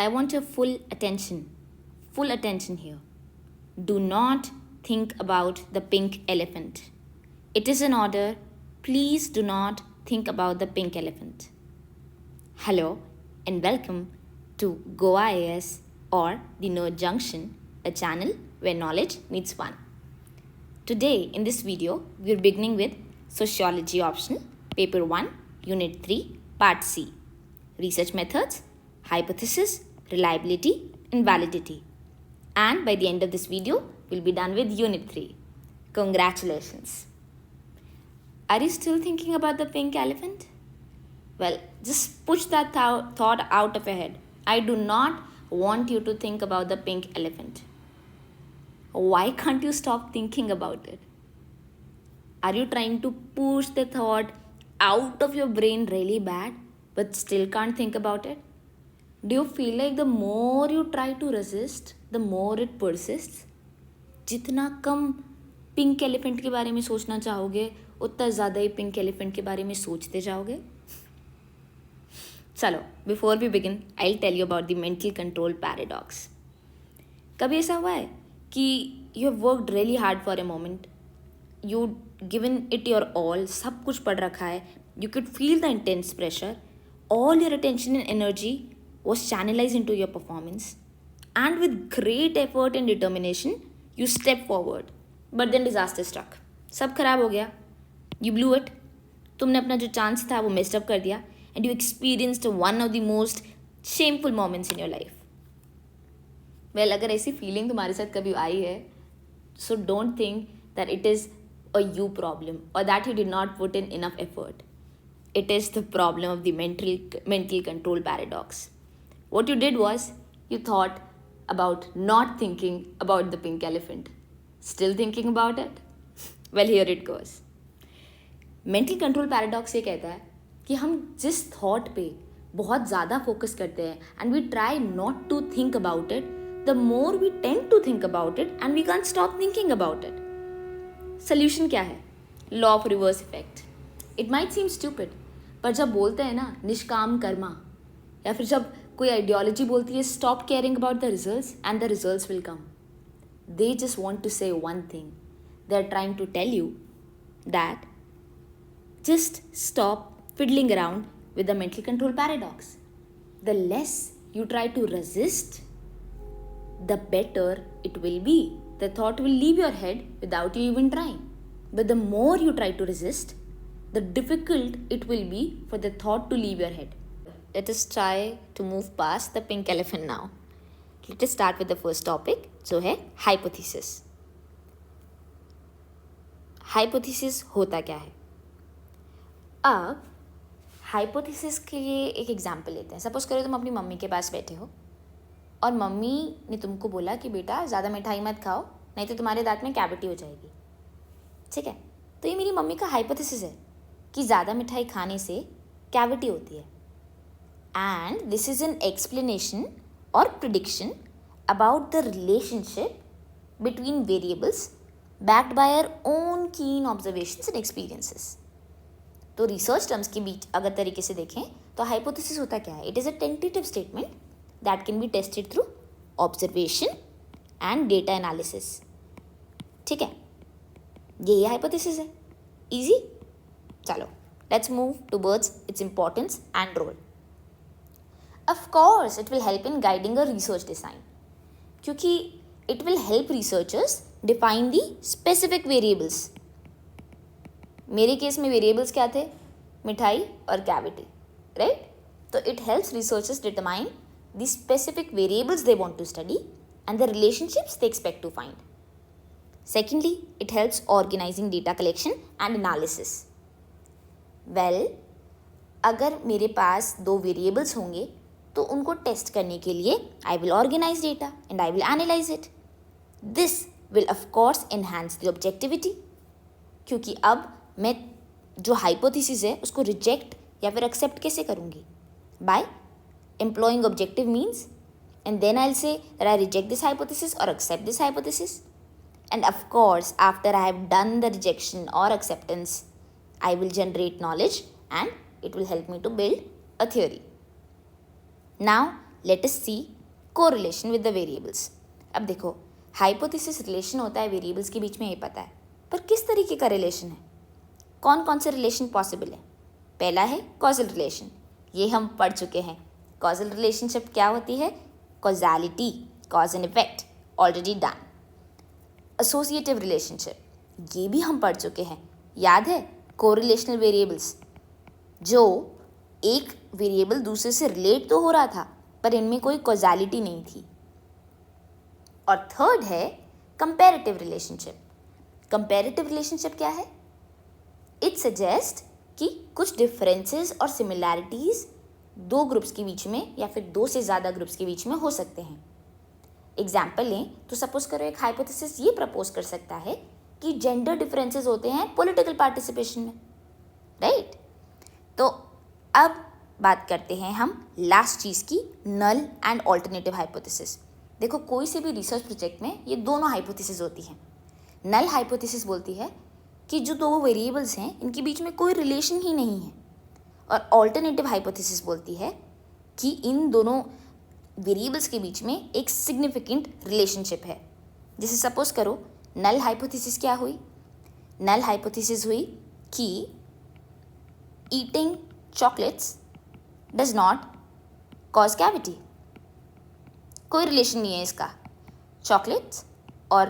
I want your full attention here. Do not think about the pink elephant. It is an order. Please do not think about the pink elephant. Hello and welcome to Goa AS or the Nerd Junction, a channel where knowledge meets fun. Today in this video, we are beginning with Sociology Optional, Paper 1, Unit 3, Part C. Research methods, hypothesis, reliability and validity. And by the end of this video, we'll be done with Unit 3. Congratulations! Are you still thinking about the pink elephant? Well, just push that thought out of your head. I do not want you to think about the pink elephant. Why can't you stop thinking about it? Are you trying to push the thought out of your brain really bad but still can't think about it? Do you feel like the more you try to resist, the more it persists? जितना कम pink elephant के बारे में सोचना चाहोगे उतना ज़्यादा ही pink elephant के बारे में सोचते जाओगे. चलो, before we begin I will tell you about the mental control paradox. कभी ऐसा हुआ है कि you have worked really hard for a moment, you given it your all, सब कुछ पढ़ रखा है, you could feel the intense pressure, all your attention and energy was channelized into your performance, and with great effort and determination you step forward, but then disaster struck. सब खराब हो गया, you blew it, तुमने अपना जो chance था वो missed up कर दिया, and you experienced one of the most shameful moments in your life. Well, अगर ऐसी फीलिंग तुम्हारे साथ कभी आई है, so don't think that it is a you problem or that you did not put in enough effort. It is the problem of the mental control paradox. What you did was, you thought about not thinking about the pink elephant. Still thinking about it? Well, here it goes. Mental control paradox ये कहता है कि हम जिस thought पे बहुत ज़्यादा focus करते हैं and we try not to think about it, the more we tend to think about it and we can't stop thinking about it. Solution क्या है? Law of reverse effect. It might seem stupid, पर जब बोलते हैं ना निष्काम कर्मा, या फिर जब कोई आइडियोलॉजी बोलती है stop caring about the results and the results will come, they just want to say one thing. They are trying to tell you that just stop fiddling around with the mental control paradox. The less you try to resist, the better it will be. The thought will leave your head without you even trying. But the more you try to resist, the difficult it will be for the thought to leave your head. Let us try to move past the pink elephant now. Let us start with the first topic, जो है hypothesis. Hypothesis होता क्या है? अब hypothesis के लिए एक example लेते हैं. सपोज करो तुम अपनी मम्मी के पास बैठे हो और मम्मी ने तुमको बोला कि बेटा ज़्यादा मिठाई मत खाओ, नहीं तो तुम्हारे दांत में कैविटी हो जाएगी. ठीक है, तो ये मेरी मम्मी का हाइपोथेसिस है कि ज़्यादा मिठाई खाने से कैविटी होती है. And this is an explanation और prediction about the relationship between variables backed by our own keen observations and experiences. तो रिसर्च टर्म्स के बीच अगर तरीके से देखें तो हाइपोथेसिस होता क्या है? It is a tentative statement that can be tested through observation and data analysis. ठीक है, ये हाइपोथेसिस है. इजी. चलो, let's move towards its importance and role. Of course, it will help in guiding a research design. क्योंकि it will help researchers define the specific variables. मेरे case में variables क्या थे? मिठाई और cavity, right? तो it helps researchers determine the specific variables they want to study and the relationships they expect to find. Secondly, it helps organizing data collection and analysis. Well, अगर मेरे पास दो variables होंगे तो उनको टेस्ट करने के लिए I will organise data and I will analyse it. This will of course enhance the objectivity, क्योंकि अब मैं जो हाइपोथेसिस है उसको रिजेक्ट या फिर एक्सेप्ट कैसे करूँगी? By employing objective means, and then I will say that I reject this hypothesis और accept this hypothesis. And of course, after I have done the rejection or acceptance, I will generate knowledge and it will help me to build a theory. Now, let us see correlation with the variables. अब देखो, hypothesis relation होता है variables के बीच में, ये पता है, पर किस तरीके का रिलेशन है, कौन कौन से रिलेशन पॉसिबल है? पहला है कॉजल रिलेशन, ये हम पढ़ चुके हैं। कॉजल रिलेशनशिप क्या होती है? Causality, cause and effect, already done. Associative relationship, ये भी हम पढ़ चुके हैं, याद है? कोरिलेशनल वेरिएबल्स, जो एक वेरिएबल दूसरे से रिलेट तो हो रहा था पर इनमें कोई कॉजालिटी नहीं थी। और थर्ड है कंपैरेटिव रिलेशनशिप। कंपैरेटिव रिलेशनशिप क्या है? इट सजेस्ट कि कुछ डिफरेंसेस और सिमिलैरिटीज दो ग्रुप्स के बीच में या फिर दो से ज़्यादा ग्रुप्स के बीच में हो सकते हैं। एग्जाम्पल लें तो सपोज करो एक हाइपोथेसिस ये प्रपोज कर सकता है कि जेंडर डिफरेंसेस होते हैं पॉलिटिकल पार्टिसिपेशन में, राइट? तो अब बात करते हैं हम लास्ट चीज़ की, नल एंड ऑल्टरनेटिव हाइपोथेसिस। देखो, कोई से भी रिसर्च प्रोजेक्ट में ये दोनों हाइपोथेसिस होती हैं। नल हाइपोथेसिस बोलती है कि जो दो वेरिएबल्स हैं इनके बीच में कोई रिलेशन ही नहीं है, और ऑल्टरनेटिव हाइपोथेसिस बोलती है कि इन दोनों वेरिएबल्स के बीच में एक सिग्निफिकेंट रिलेशनशिप है। जैसे सपोज करो, नल हाइपोथेसिस क्या हुई? नल हाइपोथेसिस हुई कि eating chocolates does not cause cavity. कोई रिलेशन नहीं है इसका, चॉकलेट्स और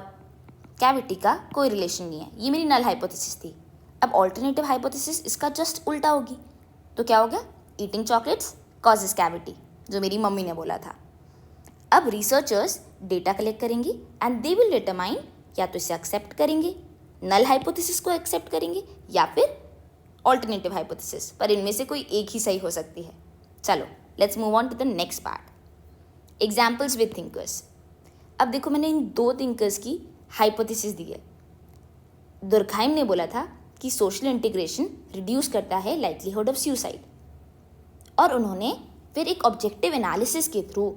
कैविटी का कोई रिलेशन नहीं है। ये मेरी नल हाइपोथेसिस थी। अब ऑल्टरनेटिव हाइपोथेसिस इसका जस्ट उल्टा होगी, तो क्या होगा? ईटिंग चॉकलेट्स कॉजेस कैविटी, जो मेरी मम्मी ने बोला था। अब रिसर्चर्स डेटा कलेक्ट करेंगे एंड दे विल डिटरमाइन, या तो इसे एक्सेप्ट करेंगे, नल हाइपोथेसिस को एक्सेप्ट करेंगे, या फिर ऑल्टरनेटिव हाइपोथेसिस, पर इनमें से कोई एक ही सही हो सकती है। चलो let's move on to the next part, examples with thinkers. अब देखो, मैंने इन दो थिंकर्स की हाइपोथेसिस दी है। दुर्खाइम ने बोला था कि सोशल इंटीग्रेशन रिड्यूस करता है लाइक्लीहुड ऑफ सुसाइड, और उन्होंने फिर एक ऑब्जेक्टिव एनालिसिस के थ्रू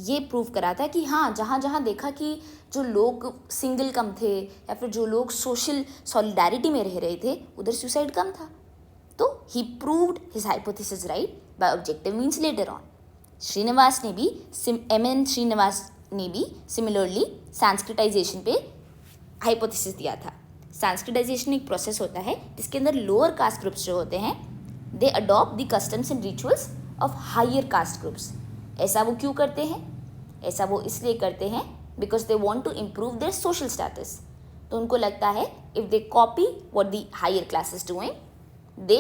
ये प्रूव करा था कि हाँ, जहाँ जहाँ देखा कि जो लोग सिंगल कम थे या फिर जो लोग सोशल सॉलिडारिटी में रह रहे थे, उधर सुसाइड कम था। तो he proved his hypothesis right by objective means later on. Srinivas ने भी श्रीनिवास ने भी सिमिलरली संस्कृताइजेशन पे हाइपोथेसिस दिया था। संस्कृताइजेशन एक प्रोसेस होता है जिसके अंदर लोअर कास्ट ग्रुप्स जो होते हैं, they adopt the customs and rituals of higher caste groups. ऐसा वो क्यों करते हैं? ऐसा वो इसलिए करते हैं because they want to improve their social status. तो उनको लगता है if they copy what the higher class is doing, they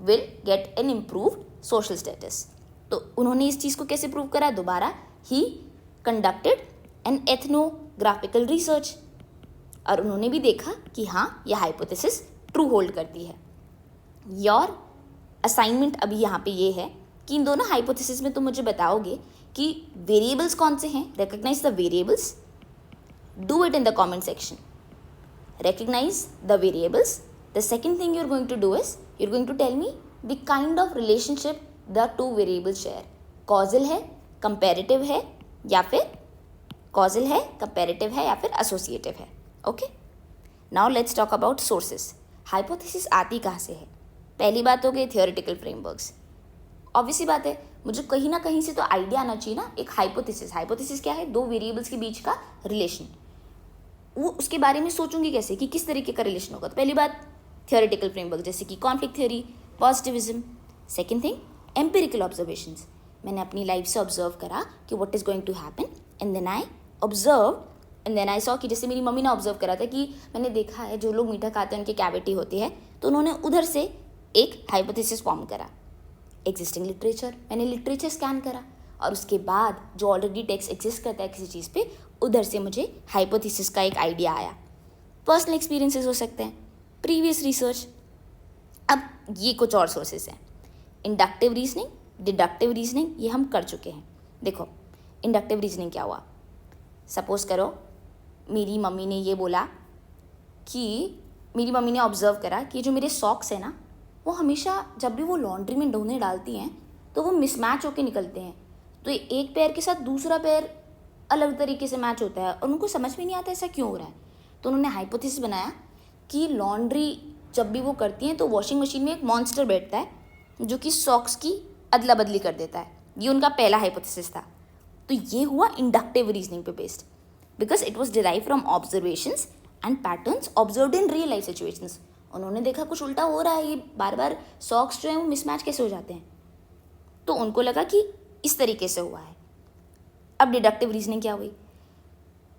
will get an improved social status. तो उन्होंने इस चीज़ को कैसे प्रूव करा? दोबारा ही कंडक्टेड एन एथनोग्राफिकल रिसर्च, और उन्होंने भी देखा कि हाँ, यह हाइपोथेसिस ट्रू होल्ड करती है। योर असाइनमेंट अभी यहाँ पे ये है कि इन दोनों हाइपोथेसिस में तुम मुझे बताओगे कि वेरिएबल्स कौन से हैं। Recognise the variables, do it in the comment section. Recognise the variables. The second thing you are going to do is you are going to tell me the kind of relationship the two variables share. Causal है, comparative है, या फिर causal है, comparative है, या फिर associative है। Okay, now let's talk about sources. Hypothesis आती कहाँ से है? पहली बात हो गई थियोरेटिकल फ्रेमवर्क्स। ऑब्वियसली बात है, मुझे कहीं ना कहीं से तो आइडिया आना चाहिए ना। एक हाइपोथेसिस क्या है? दो वेरिएबल्स के बीच का रिलेशन। वो उसके बारे में सोचूंगी कैसे कि किस तरीके का रिलेशन होगा। तो पहली बात थियोरेटिकल फ्रेमवर्क, जैसे कि conflict theory, positivism. Second thing empirical observations. मैंने अपनी लाइफ से ऑब्जर्व करा कि what is going to happen, and then I observe and then I saw कि जैसे मेरी मम्मी ने ऑब्जर्व करा था कि मैंने देखा है जो लोग मीठा खाते हैं उनकी कैविटी होती है, तो उन्होंने उधर से एक हाइपोथेसिस फॉर्म करा। एग्जिस्टिंग लिटरेचर, मैंने लिटरेचर स्कैन करा, और उसके बाद जो ऑलरेडी टेक्स्ट एग्जिस्ट करता है किसी चीज़ पे, उधर से मुझे हाइपोथेसिस का एक आइडिया आया। पर्सनल एक्सपीरियंसेस हो सकते हैं, प्रीवियस रिसर्च। अब ये कुछ और सोर्सेज हैं। इंडक्टिव रीजनिंग, डिडक्टिव रीजनिंग, ये हम कर चुके हैं। देखो, इंडक्टिव रीजनिंग क्या हुआ? सपोज करो मेरी मम्मी ने ये बोला कि मेरी मम्मी ने ऑब्जर्व करा कि जो मेरे सॉक्स हैं ना, वो हमेशा जब भी वो लॉन्ड्री में धोने डालती हैं तो वो मिसमैच होके निकलते हैं। तो एक पैर के साथ दूसरा पैर अलग तरीके से मैच होता है, और उनको समझ में नहीं आता ऐसा क्यों हो रहा है। तो उन्होंने हाइपोथेसिस बनाया कि लॉन्ड्री जब भी वो करती हैं तो वॉशिंग मशीन में एक मॉन्स्टर बैठता है जो कि सॉक्स की अदला बदली कर देता है। ये उनका पहला हाइपोथेसिस था. तो ये हुआ इंडक्टिव रीजनिंग पे based, because it was derive from observations and patterns observed in real life situations. उन्होंने देखा कुछ उल्टा हो रहा है, ये बार बार सॉक्स जो हैं वो मिसमैच कैसे हो जाते हैं, तो उनको लगा कि इस तरीके से हुआ है. अब डिडक्टिव रीजनिंग क्या हुई,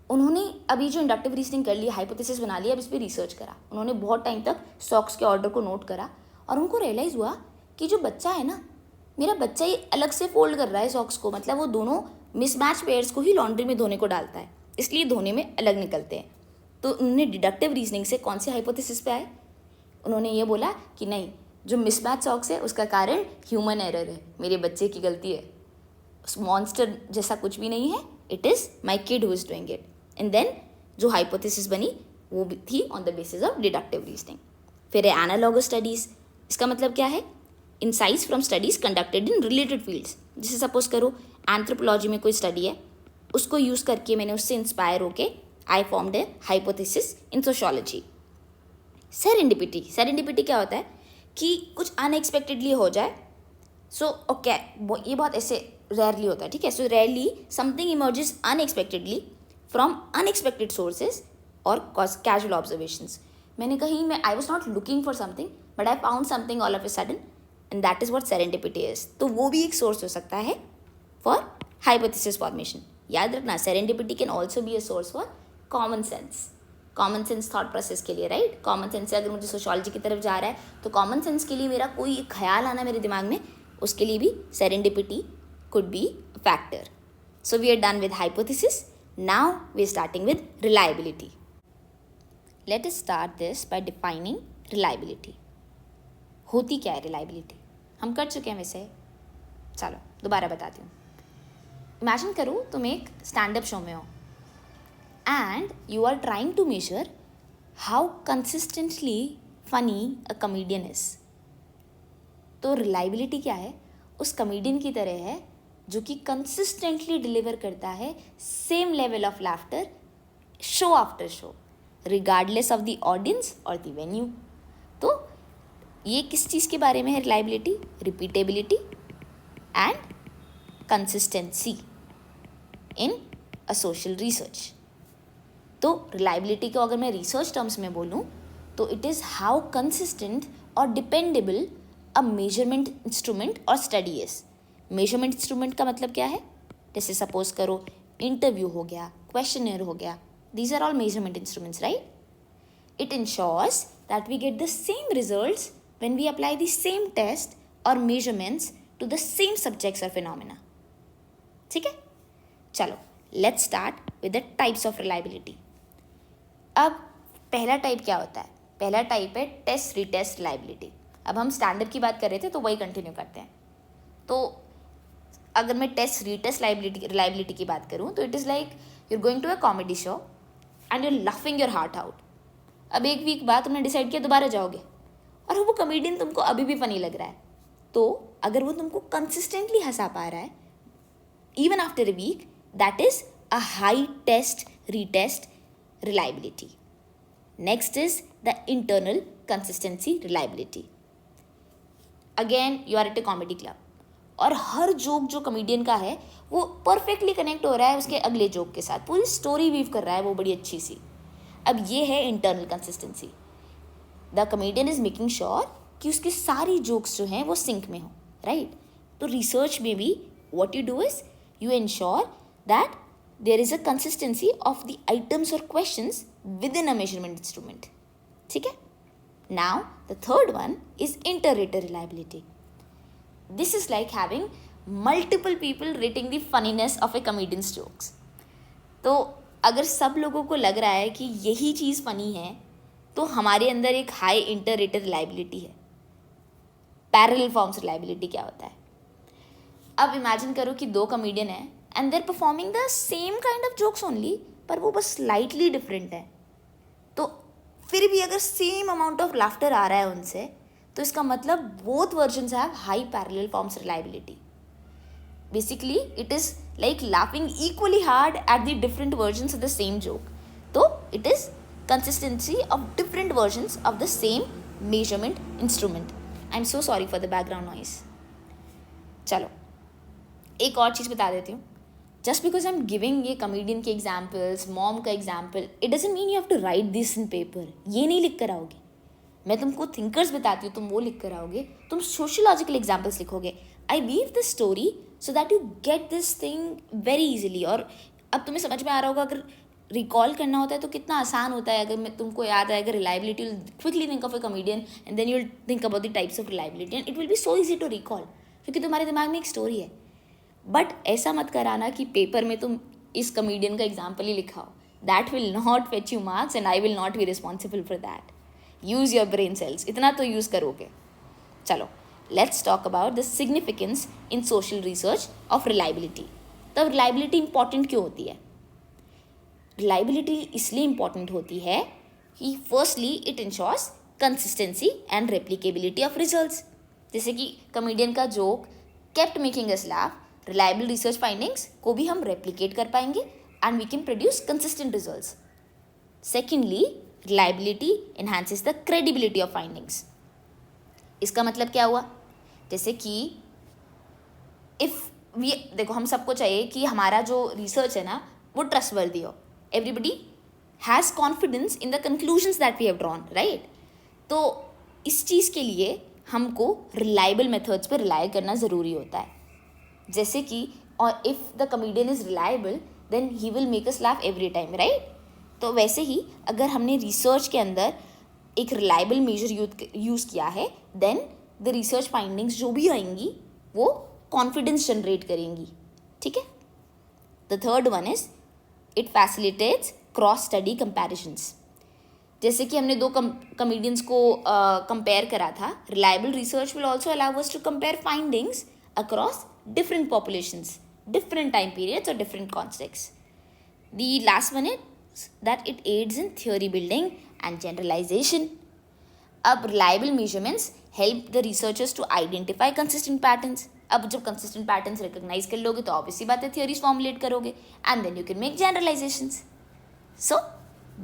उन्होंने अभी जो इंडक्टिव रीजनिंग कर लिया, हाइपोथेसिस बना लिया, अब इस पर रिसर्च करा. उन्होंने बहुत टाइम तक सॉक्स के ऑर्डर को नोट करा और उनको रियलाइज़ हुआ कि जो बच्चा है ना, मेरा बच्चा ही अलग से फोल्ड कर रहा है सॉक्स को, मतलब वो दोनों मिसमैच पेयर्स को ही लॉन्ड्री में धोने को डालता है, इसलिए धोने में अलग निकलते हैं. तो उन्होंने डिडक्टिव रीजनिंग से कौन से हाइपोथेसिस पे आए, उन्होंने ये बोला कि नहीं, जो मिसमैच सॉक्स है उसका कारण ह्यूमन एरर है, मेरे बच्चे की गलती है, मॉन्स्टर जैसा कुछ भी नहीं है, it is my kid who is doing it. And then जो हाइपोथेसिस बनी वो भी थी on the basis of deductive reasoning. फिर है एनालॉगस स्टडीज़. इसका मतलब क्या है, insights from studies conducted in related fields. जैसे सपोज करो एंथ्रोपोलॉजी में कोई स्टडी है, उसको यूज़ करके मैंने उससे इंस्पायर होके आई फॉर्म्ड ए हाइपोथेसिस इन सोशोलॉजी. सेरेंडिपिटी क्या होता है कि कुछ अनएक्सपेक्टेडली हो जाए. सो ओके, ये बहुत ऐसे रेयरली होता है, ठीक है. So rarely something emerges unexpectedly from unexpected sources और कैजुअल ऑब्जर्वेशंस. मैंने कहीं मैं I was not looking for something but I found something all of a sudden and that is what serendipity is. तो वो भी एक सोर्स हो सकता है फॉर हाइपोथेसिस फॉर्मेशन. याद रखना, serendipity can also be a source for common sense thought process के लिए, राइट. कॉमन सेंस से अगर मुझे सोशोलॉजी की तरफ जा रहा है तो कॉमन सेंस के लिए मेरा कोई ख्याल आना मेरे दिमाग में, उसके लिए भी serendipity could be a factor. So we are done with hypothesis. Now we are starting with reliability. Let us start this by defining reliability. होती क्या है reliability? हम कर चुके हैं वैसे, चलो दोबारा बताती हूँ. इमेजिन करो तुम एक स्टैंड अप शो में हो and you are trying to measure how consistently funny a comedian is. तो reliability क्या है, उस कमेडियन की तरह है जो कि कंसिस्टेंटली डिलीवर करता है same level of laughter show after show regardless of the audience और द वेन्यू. तो ये किस चीज़ के बारे में है reliability, repeatability and consistency in a social research. तो रिलायबिलिटी को अगर मैं रिसर्च टर्म्स में बोलूँ तो इट इज़ हाउ कंसिस्टेंट और डिपेंडेबल अ मेजरमेंट इंस्ट्रूमेंट और स्टडी इज. मेजरमेंट इंस्ट्रूमेंट का मतलब क्या है, जैसे सपोज करो इंटरव्यू हो गया, क्वेश्चनर हो गया, these are all measurement instruments, right. It ensures that we get the same results when we apply the same test और measurements to the same subjects और फिनोमेना. ठीक है, चलो let's start with the types of reliability. अब पहला type क्या होता है, पहला टाइप है टेस्ट रीटेस्ट रिलायबिलिटी. अब हम स्टैंडर्ड की बात कर रहे थे तो वही कंटिन्यू करते हैं. तो अगर मैं टेस्ट रीटेस्ट रिलायबिलिटी की बात करूँ तो it is like you are going to a comedy show and you are laughing your heart out. अब एक वीक बाद तुमने डिसाइड किया दोबारा जाओगे और वो कॉमेडियन तुमको अभी भी फनी लग रहा है. तो अगर वो तुमको कंसिस्टेंटली हंसा पा रहा है even after a week, that is a high test retest reliability. Next is the internal consistency reliability. Again you are at a comedy club और हर जोक जो कॉमेडियन का है वो परफेक्टली कनेक्ट हो रहा है उसके अगले जोक के साथ, पूरी स्टोरी वीव कर रहा है वो बड़ी अच्छी सी. अब ये है internal consistency. The comedian is making sure कि उसकी सारी जोक्स जो हैं वो सिंक में हो, राइट. तो रिसर्च में भी what you do is you ensure that there is a consistency of the items और questions within a measurement instrument. ठीक है. Now, the third one is inter-rater reliability. This is like having multiple people rating the funniness of a comedian's jokes. तो अगर सब लोगों को लग रहा है कि यही चीज़ फनी है तो हमारे अंदर एक हाई इंटर-रेटर रिलायबिलिटी है. पैरेलल फॉर्म्स रिलायबिलिटी क्या होता है, अब इमेजिन करो कि दो कॉमेडियन हैं and there performing the same kind of jokes only, पर वो बस स्लाइटली डिफरेंट है. तो फिर भी अगर सेम अमाउंट ऑफ लाफ्टर आ रहा है उनसे तो इसका मतलब both versions have high parallel forms reliability. Basically it is like laughing equally hard at the different versions of the same joke. तो it is consistency of different versions of the same measurement instrument. I am so sorry for the background noise. चलो एक और चीज़ बता देती हूँ, just because I am giving ये comedian के एग्जाम्पल्स, मॉम का example, it doesn't mean you have to write this in paper. ये नहीं लिख कर आओगे. मैं तुमको थिंकर्स बताती हूँ, तुम वो लिख कर आओगे. तुम सोशियोलॉजिकल एग्जाम्पल्स लिखोगे. I weave this story so that you get this thing very easily. और अब तुम्हें समझ में आ रहा होगा, अगर रिकॉल करना होता है तो कितना आसान होता है. अगर मैं तुमको याद आएगा reliability, you quickly think of a comedian and then you will think about the types of reliability and it will be so easy to recall, क्योंकि तुम्हारे दिमाग में एक स्टोरी है. बट ऐसा मत कराना कि पेपर में तुम इस कमेडियन का एग्जाम्पल ही लिखाओ. That will not fetch you marks and I will not be responsible for that. Use your brain cells, इतना तो यूज़ करोगे. चलो, let's talk about the significance in social research of reliability. तब reliability important क्यों होती है? Reliability इसलिए important होती है कि firstly it ensures consistency and replicability of results. जैसे कि कमेडियन का joke kept making us laugh, reliable research findings को भी हम रेप्लिकेट कर पाएंगे and we can produce consistent results. Secondly, reliability enhances the credibility of findings. इसका मतलब क्या हुआ? जैसे कि इफ़ वी, देखो हम सबको चाहिए कि हमारा जो रिसर्च है ना वो ट्रस्टवर्दी हो. Everybody has confidence in the conclusions that we have drawn, right? तो इस चीज़ के लिए हमको रिलायबल मेथड्स पर रिलाई करना ज़रूरी होता है. जैसे कि, और if the comedian is reliable then he will make us laugh every time, right? तो वैसे ही अगर हमने रिसर्च के अंदर एक रिलायबल मेजर यूज़ किया है देन द रिसर्च फाइंडिंग्स जो भी आएंगी वो कॉन्फिडेंस जनरेट करेंगी. ठीक है. The third one is it facilitates cross study comparisons. जैसे कि हमने दो कमेडियंस को कंपेयर करा था. Reliable research will also allow us to compare findings across different populations, different time periods or different contexts. The last one is that it aids in theory building and generalization. अब reliable measurements help the researchers to identify consistent patterns. अब जब consistent patterns recognize कर लोगे तो obviously बात है theories formulate करोगे and then you can make generalizations. So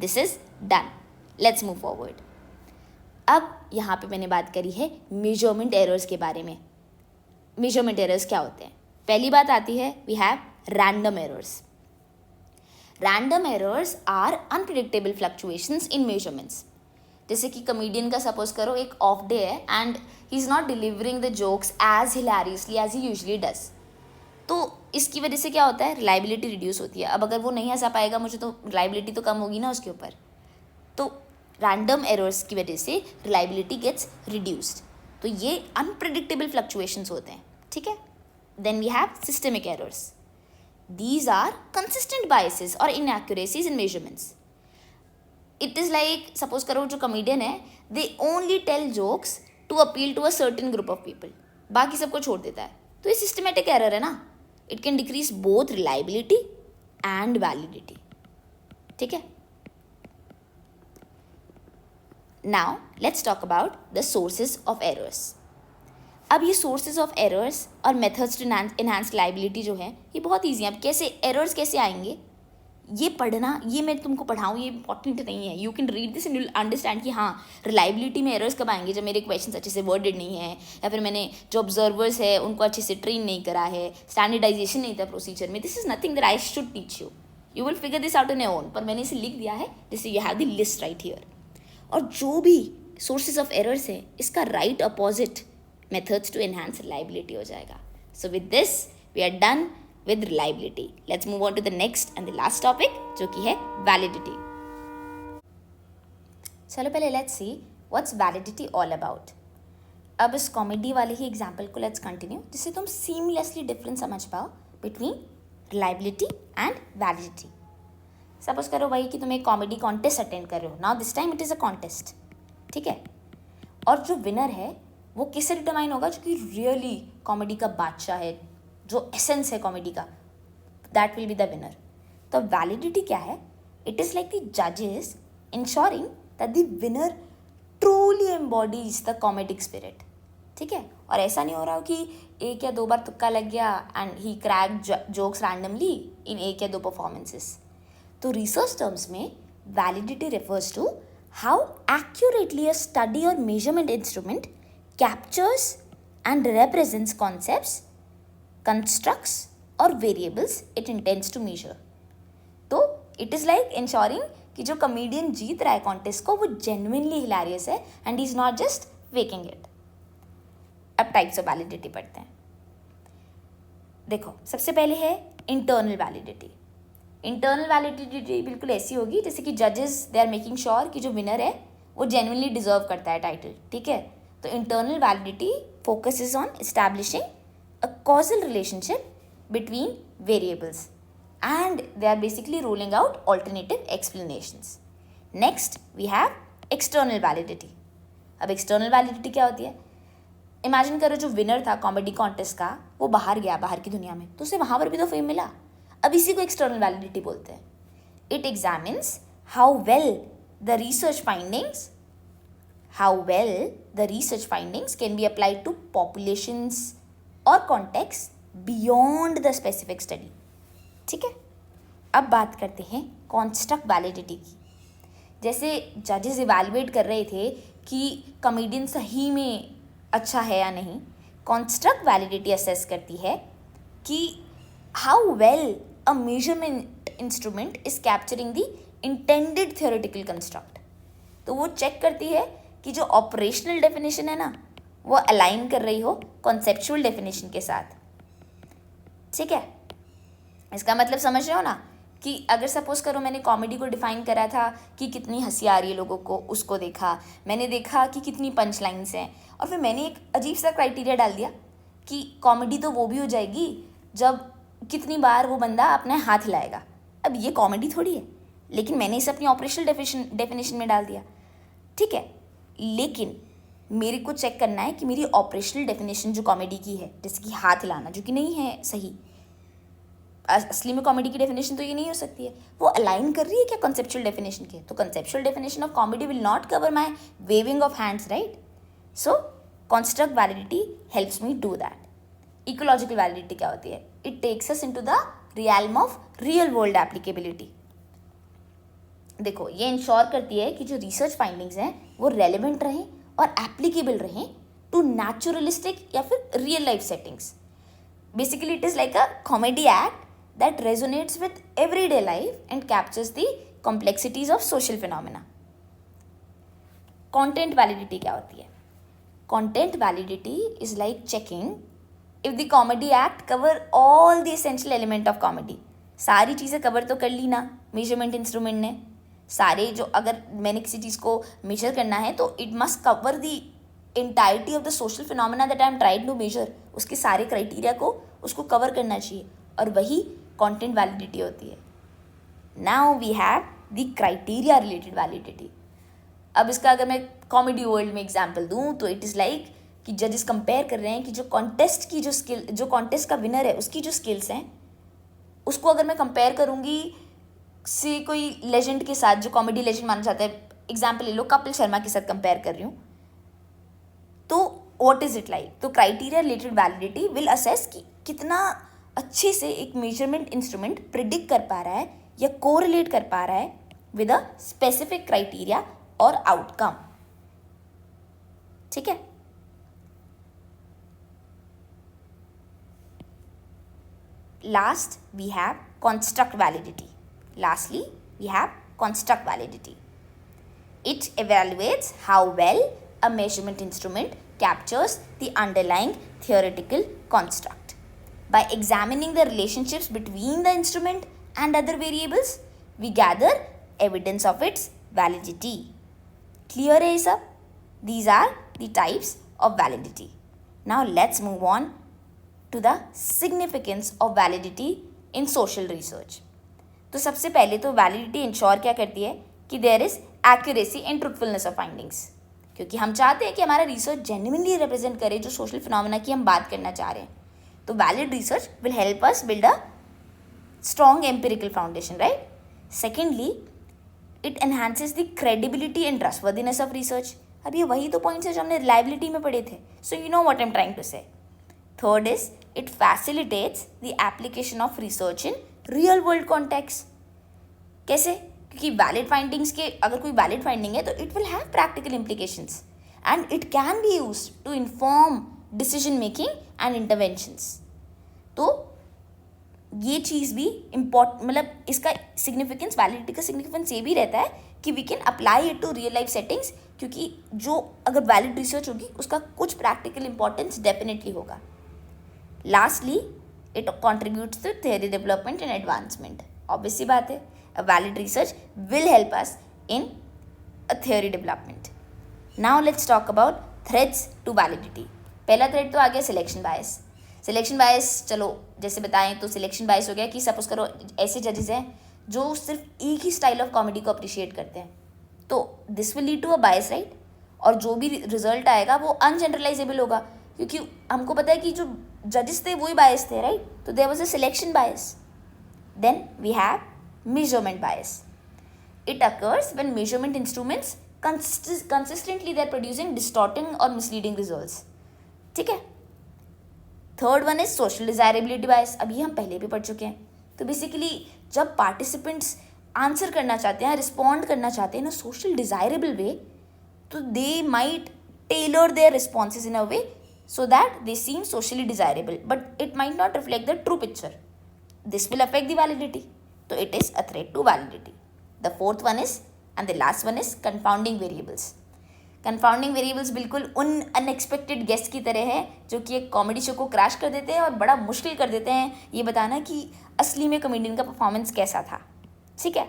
this is done. Let's move forward. अब यहाँ पे मैंने बात करी है measurement errors के बारे में. मेजरमेंट एरर्स क्या होते हैं? पहली बात आती है we have random errors. Random errors are unpredictable fluctuations in measurements. जैसे कि कमेडियन का सपोज करो एक ऑफ डे है and he is not delivering the jokes as hilariously as he usually does. तो इसकी वजह से क्या होता है? रिलायबिलिटी रिड्यूस होती है. अब अगर वो नहीं हंसा पाएगा मुझे तो रिलायबिलिटी तो कम होगी ना उसके ऊपर. तो रैंडम एरर्स की वजह से रिलायबिलिटी गेट्स रिड्यूस्ड. तो ये अनप्रिडिक्टेबल फ्लक्चुएशंस होते हैं. ठीक है. Then we have systemic errors. These are consistent biases और inaccuracies in measurements. It is like suppose करो जो कमेडियन है they only tell jokes to appeal to a certain group of people, बाकी सबको छोड़ देता है. तो ये सिस्टमेटिक एरर है ना. It can decrease both reliability and validity. ठीक है. Now let's talk about the sources of errors. अब ये sources of errors और methods to enhance reliability जो है ये बहुत ईजी है. अब कैसे errors कैसे आएंगे ये पढ़ना, ये मैं तुमको पढ़ाऊँ ये इंपॉर्टेंट नहीं है. You can read this and you understand कि हाँ रिलायबिलिटी में एरर्स कब आएंगे? जब मेरे क्वेश्चन अच्छे से वर्डेड नहीं है या फिर मैंने जो ऑब्जर्वर्स है उनको अच्छे से ट्रेन नहीं करा है, स्टैंडर्डाइजेशन नहीं था प्रोसीजर में. This is nothing that I should teach you. You will figure this out on your own. पर मैंने इसे लिख दिया है जैसे you have the list right here. और जो भी सोर्सेज ऑफ एरर्स है इसका right opposite methods to enhance reliability हो जाएगा. So with this we are done with reliability. Let's move on to the next and the last topic जो कि है वैलिडिटी. चलो पहले let's see what's validity all about. अब इस comedy वाले ही एग्जाम्पल को लेट्स कंटिन्यू जिससे तुम सीमलेसली डिफरेंस समझ पाओ between reliability and validity. Suppose करो भाई कि तुम एक कॉमेडी कॉन्टेस्ट अटेंड कर रहे हो. Now this time it is a contest. ठीक है. और जो विनर है वो किससे डिटरमाइन होगा? जो कि रियली कॉमेडी का बादशाह है, जो एसेंस है कॉमेडी का, that will be the winner. तो वैलिडिटी क्या है? इट इज़ लाइक द जजेस ensuring that the winner truly embodies the comedic spirit. ठीक है. और ऐसा नहीं हो रहा हो कि एक या दो बार तुक्का लग गया and he crack jokes randomly in एक या दो परफॉर्मेंसेस. तो रिसर्च टर्म्स में validity refers to how accurately a study or measurement instrument captures and represents concepts constructs or variables it intends to measure. तो इट इज़ लाइक इंश्योरिंग कि जो comedian जीत रहा है कॉन्टेस्ट को वो जेन्युइनली हिलेरियस है and he is not just faking it. अब types of validity पढ़ते हैं. देखो, सबसे पहले है इंटरनल वैलिडिटी. इंटरनल वैलिडिटी बिल्कुल ऐसी होगी जैसे कि जजेस दे आर मेकिंग श्योर कि जो विनर है वो जेन्युइनली डिजर्व करता है टाइटल. ठीक है, तो internal validity focuses on establishing a causal relationship between variables and they are basically ruling out alternative explanations. Next we have external validity. अब external validity क्या होती है? इमेजिन करो जो विनर था कॉमेडी कॉन्टेस्ट का वो बाहर गया, बाहर की दुनिया में, तो उसे वहाँ पर भी तो फेम मिला. अब इसी को एक्सटर्नल वैलिडिटी बोलते हैं. It examines how well the research findings can be applied to populations और context beyond the specific study. ठीक है, अब बात करते हैं कॉन्स्ट्रक्ट वैलिडिटी की. जैसे जजेस इवैल्यूएट कर रहे थे कि कॉमेडियन सही में अच्छा है या नहीं, कॉन्स्ट्रक्ट वैलिडिटी असेस करती है कि how well a measurement instrument is capturing the intended theoretical construct. तो वो चेक करती है कि जो ऑपरेशनल डेफिनेशन है ना वो अलाइन कर रही हो कॉन्सेप्चुअल डेफिनेशन के साथ. ठीक है, इसका मतलब समझ रहे हो ना कि अगर सपोज करो मैंने कॉमेडी को डिफाइन करा था कि कितनी हंसी आ रही है लोगों को, उसको देखा, मैंने देखा कि कितनी पंच लाइन्स हैं, और फिर मैंने एक अजीब सा क्राइटेरिया डाल दिया कि कॉमेडी तो वो भी हो जाएगी जब कितनी बार वो बंदा अपने हाथ हिलाएगा. अब ये कॉमेडी थोड़ी है, लेकिन मैंने इसे अपनी ऑपरेशनल डेफिनेशन में डाल दिया. ठीक है, लेकिन मेरे को चेक करना है कि मेरी ऑपरेशनल डेफिनेशन जो कॉमेडी की है, जैसे कि हाथ हिलाना, जो कि नहीं है सही, असली में कॉमेडी की डेफिनेशन तो ये नहीं हो सकती है, वो अलाइन कर रही है क्या कॉन्सेप्चुअल डेफिनेशन के. तो conceptual definition of comedy will not cover my waving of hands, right. So construct validity helps me do that. Ecological validity क्या होती है? It takes us into the realm of real world applicability. देखो, ये ensure करती है कि जो research findings हैं वो रेलिवेंट रहें और एप्लीकेबल रहें टू नेचुरलिस्टिक या फिर real life settings. Basically it is like a comedy act that resonates with everyday life and captures the complexities of social phenomena. Content validity क्या होती है? Content validity is like checking if the comedy act cover all the essential element of comedy. सारी चीज़ें cover तो कर ली ना measurement instrument ने. सारे जो, अगर मैंने किसी चीज़ को मेजर करना है तो it must cover the entirety of the social phenomena that I am trying to measure. उसके सारे क्राइटेरिया को उसको कवर करना चाहिए, और वही कंटेंट वैलिडिटी होती है. Now we have the criteria related validity. अब इसका अगर मैं कॉमेडी वर्ल्ड में एग्जाम्पल दूँ तो इट इज़ लाइक कि जजेस कंपेयर कर रहे हैं कि जो कॉन्टेस्ट की जो स्किल, जो कॉन्टेस्ट का विनर है उसकी जो स्किल्स हैं, उसको अगर मैं कंपेयर करूँगी से कोई लेजेंड के साथ जो कॉमेडी लेजेंड माना जाता है, एग्जाम्पल ले लो कपिल शर्मा के साथ कंपेयर कर रही हूँ, तो व्हाट इज़ इट लाइक. तो criteria related validity will assess कि कितना अच्छे से एक मेजरमेंट इंस्ट्रूमेंट प्रिडिक्ट कर पा रहा है या कोरिलेट कर पा रहा है विद अ स्पेसिफिक क्राइटेरिया और आउटकम. ठीक है, last we have construct validity. Lastly, we have construct validity. It evaluates how well a measurement instrument captures the underlying theoretical construct. By examining the relationships between the instrument and other variables, we gather evidence of its validity. Clear है ये सब? These are the types of validity. Now let's move on to the significance of validity in social research. तो सबसे पहले तो validity ensure क्या करती है कि there is accuracy and truthfulness of findings, क्योंकि हम चाहते हैं कि हमारा रिसर्च जेन्युइनली रिप्रेजेंट करे जो सोशल फिनोमेना की हम बात करना चाह रहे हैं. तो valid research will help us build a strong empirical foundation, right. Secondly, it enhances the credibility and trustworthiness of research. अब ये वही तो पॉइंट्स है जो हमने रिलायबिलिटी में पढ़े थे. So you know what I am trying to say. Third is it facilitates the application of research in real world context. कैसे? क्योंकि वैलिड फाइंडिंग्स के, अगर कोई वैलिड फाइंडिंग है तो it will have practical implications and it can be used to inform decision making and interventions. तो ये चीज़ भी इम्पोर्ट मतलब इसका सिग्निफिकेंस, वैलिडिटी का सिग्निफिकेंस ये भी रहता है कि we can apply it to real life settings, क्योंकि जो अगर वैलिड रिसर्च होगी उसका कुछ प्रैक्टिकल इंपॉर्टेंस डेफिनेटली होगा. Lastly, it contributes to theory development and advancement. Obviously बात है, a valid research will help us in a theory development. Now let's talk about threats to validity. पहला threat तो आ गया सिलेक्शन बायस. Selection बायस, चलो जैसे बताएं तो सिलेक्शन बायस हो गया कि सपोज करो ऐसे जजेस हैं जो सिर्फ एक ही स्टाइल ऑफ कॉमेडी को अप्रिशिएट करते हैं, तो this will lead to a bias, right. और जो भी रिजल्ट आएगा वो अनजनरलाइजेबल होगा, क्योंकि हमको पता है कि जो जजेस थे वही बायस थे, राइट. तो there was a selection bias. Then we have measurement bias. It occurs when measurement instruments consistently they are producing distorting or misleading results. ठीक है. Third one is social desirability bias. अभी हम पहले भी पढ़ चुके हैं. तो बेसिकली जब पार्टिसिपेंट्स आंसर करना चाहते हैं, रिस्पॉन्ड करना चाहते हैं ना सोशल डिजायरेबल वे, तो they might tailor their responses in a way so that they seem socially desirable, but it might not reflect the true picture. This will affect the validity. So it is a threat to validity. The fourth one is, and the last one is, confounding variables. Confounding variables बिल्कुल उन unexpected guest की तरह है जो कि एक comedy show को crash कर देते हैं और बड़ा मुश्किल कर देते हैं ये बताना कि असली में कॉमेडियन का परफॉर्मेंस कैसा था. ठीक है.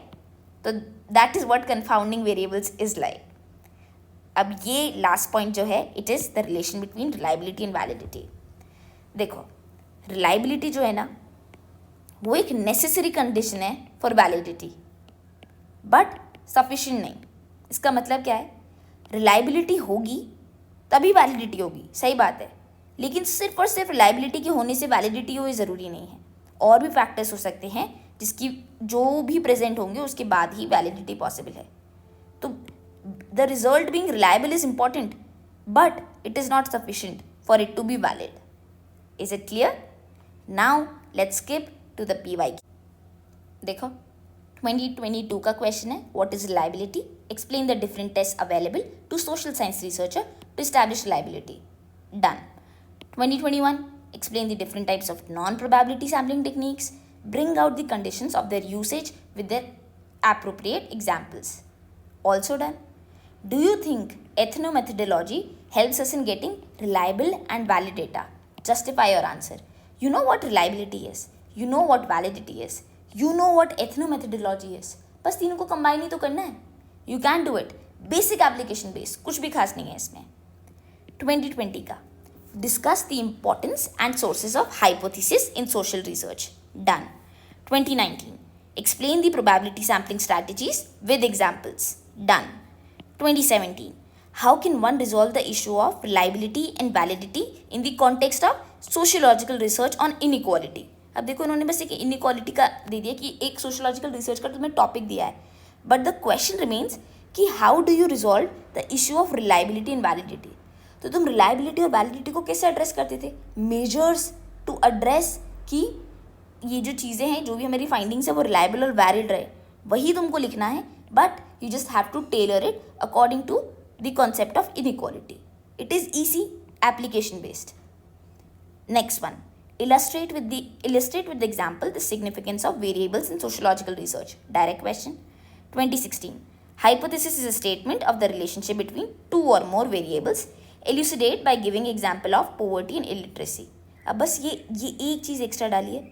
तो that is what confounding variables is like. अब ये लास्ट पॉइंट जो है, it is the relation between reliability and validity. देखो, रिलायबिलिटी जो है ना वो एक नेसेसरी कंडीशन है फॉर वैलिडिटी, बट सफिशिएंट नहीं. इसका मतलब क्या है, रिलायबिलिटी होगी तभी वैलिडिटी होगी, सही बात है, लेकिन सिर्फ और सिर्फ रिलायबिलिटी के होने से वैलिडिटी हो ये ज़रूरी नहीं है. और भी फैक्टर्स हो सकते हैं जिसकी जो भी प्रेजेंट होंगे उसके बाद ही वैलिडिटी पॉसिबल है. तो the result being reliable is important, but it is not sufficient for it to be valid. Is it clear? Now let's skip to the PYQ. देखो, 2022 का क्वेश्चन है, what is reliability? Explain the different test available to social science researcher to establish reliability. Done. 2021, explain the different types of non-probability sampling techniques, bring out the conditions of their usage with their appropriate examples. Also done. Do you think ethnomethodology helps us in getting reliable and valid data? Justify your answer. You know what reliability is. You know what validity is. You know what ethnomethodology is. बस तीनों को combine ही तो करना है. You can do it. Basic application base, कुछ भी खास नहीं है इसमें. 2020 का, discuss the importance and sources of hypothesis in social research. Done. 2019, explain the probability sampling strategies with examples. Done. 2017, how can one resolve the issue of reliability and validity in the context of sociological research on inequality? अब देखो, इन्होंने बस एक inequality का दे दिया कि एक sociological research का तुम्हें टॉपिक दिया है, बट द क्वेश्चन रिमेन्स कि how do you resolve the issue of reliability and validity. तो तुम रिलायबिलिटी और वैलिडिटी को कैसे एड्रेस करते थे? मेजर्स टू एड्रेस कि ये जो चीज़ें हैं, जो भी हमारी फाइंडिंग्स है वो रिलायबल और वैलिड रहे, वही तुमको लिखना है, but you just have to tailor it according to the concept of inequality. It is easy, application based. Next one, illustrate with the example the significance of variables in sociological research. Direct question. 2016, hypothesis is a statement of the relationship between two or more variables. Elucidate by giving example of poverty and illiteracy. अब बस ये एक चीज़ extra डाली है.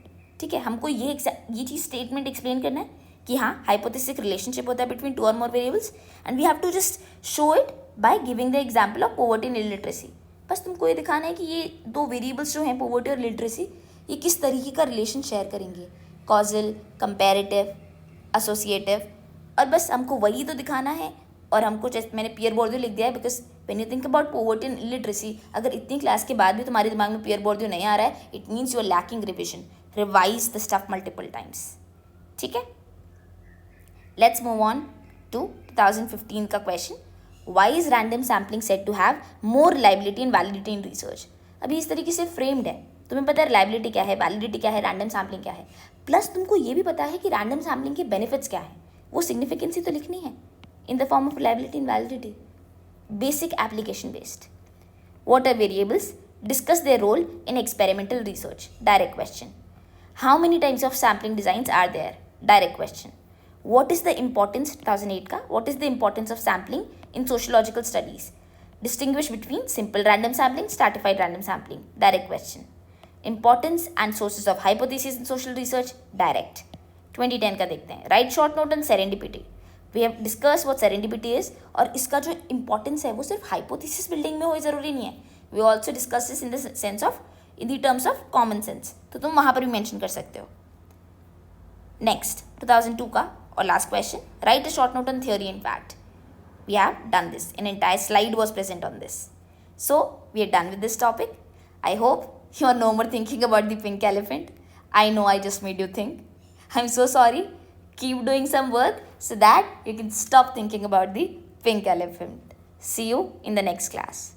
ठीक है, हमको ये चीज़ स्टेटमेंट एक्सप्लेन करना है कि हाँ, हाइपोथेसिस रिलेशनशिप होता है between two or more variables, and we have to just show it by giving the example of poverty and illiteracy. बस तुमको ये दिखाना है कि ये दो वेरिएबल्स जो हैं, पोवर्टी और लिटरेसी, ये किस तरीके का रिलेशन शेयर करेंगे, कॉजल, कंपैरेटिव, एसोसिएटिव, और बस हमको वही तो दिखाना है. और हमको जैसे मैंने पियर बोर्डियो लिख दिया है, because when you think about poverty and literacy, अगर इतनी क्लास के बाद भी तुम्हारे दिमाग में पियर बोर्डियो नहीं आ रहा है, it means you are lacking revision. Revise the stuff multiple times. ठीक है. लेट्स मूव ऑन टू 2015 का question. Why is random sampling said to have more reliability and validity in research? अभी इस तरीके से फ्रेम्ड है, तुम्हें पता है रिलायबिलिटी क्या है, वैलिडिटी क्या है, रैंडम सैम्पलिंग क्या है, प्लस तुमको ये भी पता है कि रैंडम सैम्पलिंग के बेनिफिट्स क्या है, वो सिग्निफिकेंस ही तो लिखनी है in the form of reliability and validity. Basic application based. What are variables? Discuss their role in experimental research. Direct question. How many types of sampling designs are there? Direct question. What is the importance, 2008 ka, what is the importance of sampling in sociological studies? Distinguish between simple random sampling, stratified random sampling. Direct question. Importance and sources of hypothesis in social research. Direct. 2010 का देखते हैं. Write short note on serendipity. We have discussed what serendipity is और इसका जो importance है वो सिर्फ hypothesis building में हो ज़रूरी नहीं है. We also discuss this in the sense of in the terms of common sense. तो तुम वहाँ पर भी mention कर सकते हो. Next 2002 का और last question. Write a short note on theory and fact. We have done this. An entire slide was present on this. So we are done with this topic. I hope you are no more thinking about the pink elephant. I know I just made you think. I'm so sorry. Keep doing some work so that you can stop thinking about the pink elephant. See you in the next class.